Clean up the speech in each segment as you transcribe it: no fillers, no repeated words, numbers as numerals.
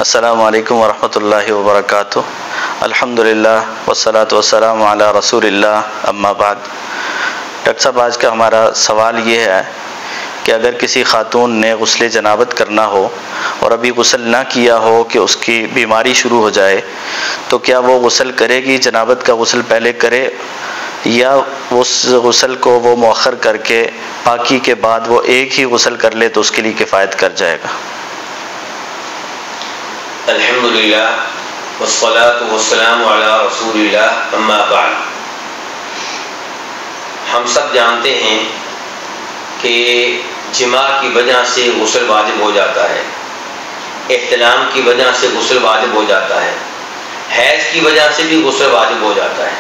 السلام علیکم ورحمۃ اللہ وبرکاتہ۔ الحمدللہ والصلاۃ والسلام علی رسول اللہ، اما بعد۔ ڈاکٹر صاحب، آج کا ہمارا سوال یہ ہے کہ اگر کسی خاتون نے غسل جنابت کرنا ہو اور ابھی غسل نہ کیا ہو کہ اس کی بیماری شروع ہو جائے، تو کیا وہ غسل کرے گی؟ جنابت کا غسل پہلے کرے یا اس غسل کو وہ مؤخر کر کے پاکی کے بعد وہ ایک ہی غسل کر لے تو اس کے لیے کفایت کر جائے گا؟ الحمدللہ والصلاۃ والسلام علی رسول اللہ، اما بعد۔ ہم سب جانتے ہیں کہ جماع کی وجہ سے غسل واجب ہو جاتا ہے، احتلام کی وجہ سے غسل واجب ہو جاتا ہے، حیض کی وجہ سے بھی غسل واجب ہو جاتا ہے۔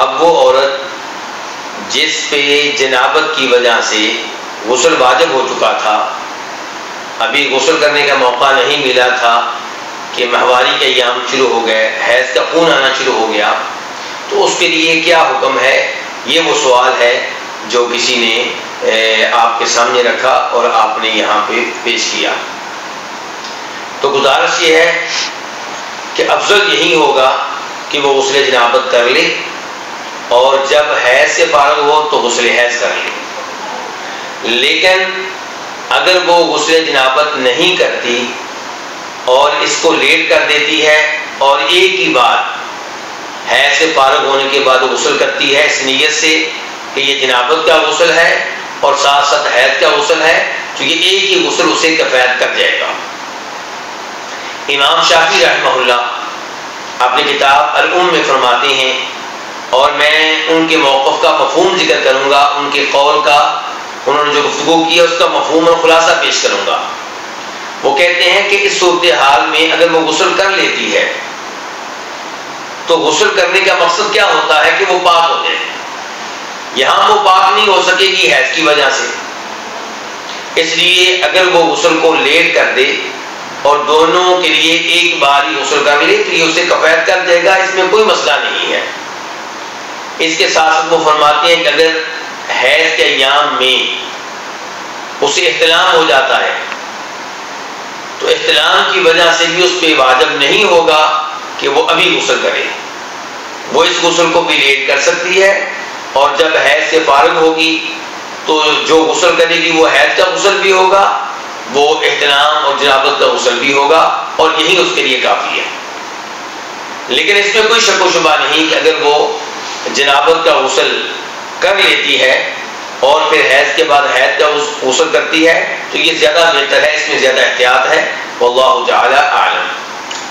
اب وہ عورت جس پہ جنابت کی وجہ سے غسل واجب ہو چکا تھا، ابھی غسل کرنے کا موقع نہیں ملا تھا کہ ماہواری کے ایام شروع ہو گئے، حیض کا خون آنا شروع ہو گیا، تو اس کے لیے کیا حکم ہے؟ یہ وہ سوال ہے جو کسی نے آپ کے سامنے رکھا اور آپ نے یہاں پہ پیش کیا۔ تو گزارش یہ ہے کہ افضل یہی ہوگا کہ وہ غسل جنابت کر لے اور جب حیض سے فارغ ہو تو غسل حیض کر لے۔ لیکن اگر وہ غسل جنابت نہیں کرتی اور اس کو لیٹ کر دیتی ہے اور ایک ہی بار حیض سے فارغ ہونے کے بعد غسل کرتی ہے اس نیت سے کہ یہ جنابت کا غسل ہے اور ساتھ ساتھ حیض کا غسل ہے، تو یہ ایک ہی غسل اسے کفایت کر جائے گا۔ امام شافعی رحمہ اللہ اپنی کتاب الام میں فرماتے ہیں، اور میں ان کے موقف کا مفہوم ذکر کروں گا، ان کے قول کا، انہوں نے جو گفتگو کی ہے اس کا مفہوم اور خلاصہ پیش کروں گا۔ وہ کہتے ہیں کہ اس صورتحال میں اگر وہ غسل کر لیتی ہے تو غسل کرنے کا مقصد کیا ہوتا ہے کہ وہ پاک ہو جائے۔ یہاں وہ پاک نہیں ہو سکے گی حیض کی وجہ سے، اس لیے اگر وہ غسل کو لیٹ کر دے اور دونوں کے لیے ایک بار ہی غسل کر لے تو یہ اسے کفایت کر دے گا، اس میں کوئی مسئلہ نہیں ہے۔ اس کے ساتھ ساتھ وہ فرماتے ہیں کہ اگر حیض کے ایام میں اسے احتلام ہو جاتا ہے تو احتلام کی وجہ سے بھی اس پہ واجب نہیں ہوگا کہ وہ ابھی غسل کرے، وہ اس غسل کو بھی لیٹ کر سکتی ہے، اور جب حیض سے فارغ ہوگی تو جو غسل کرے گی وہ حیض کا غسل بھی ہوگا، وہ احتلام اور جنابت کا غسل بھی ہوگا، اور یہی اس کے لیے کافی ہے۔ لیکن اس میں کوئی شک و شبہ نہیں کہ اگر وہ جنابت کا غسل کر لیتی ہے اور پھر حیض کے بعد حیض کا غسل کرتی ہے تو یہ زیادہ بہتر ہے، اس میں زیادہ احتیاط ہے۔ واللہ تعالی اعلم۔